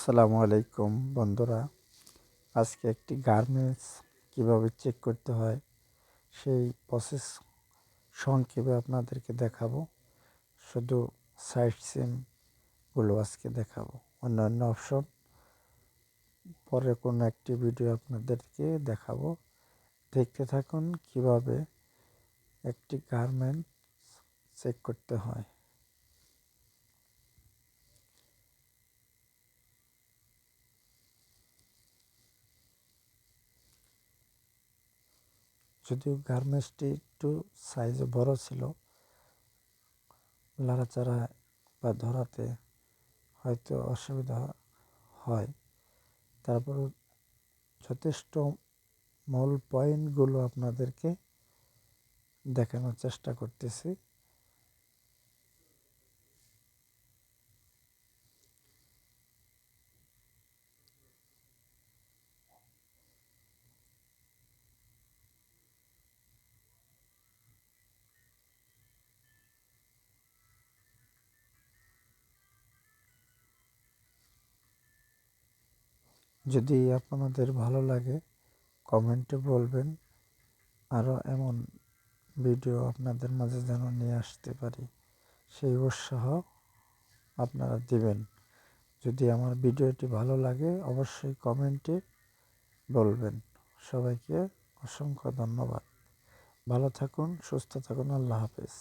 আসসালামু আলাইকুম বন্ধুরা। আজকে একটি গার্মেন্টস কিভাবে চেক করতে হয় সেই প্রসেস সংক্ষেপে আপনাদেরকে দেখাবো। শুধু সাইট সিনগুলো আজকে দেখাবো, অন্যান্য অপশন পরে কোনো একটি ভিডিও আপনাদেরকে দেখাবো। দেখতে থাকুন কিভাবে একটি গার্মেন্টস চেক করতে হয়। যদিও গার্মেন্টসটি একটু সাইজে বড় ছিল, নাড়াচাড়া বা ধরাতে হয়তো অসুবিধা হয়, তারপর যথেষ্ট মূল পয়েন্টগুলো আপনাদেরকে দেখানোর চেষ্টা করতেছি। যদি আপনাদের ভালো লাগে কমেন্টে বলবেন, আরও এমন ভিডিও আপনাদের মাঝে যেন নিয়ে আসতে পারি সেই উৎসাহ আপনারা দিবেন। যদি আমার ভিডিওটি ভালো লাগে অবশ্যই কমেন্টে বলবেন। সবাইকে অসংখ্য ধন্যবাদ। ভালো থাকুন, সুস্থ থাকুন। আল্লাহ হাফেজ।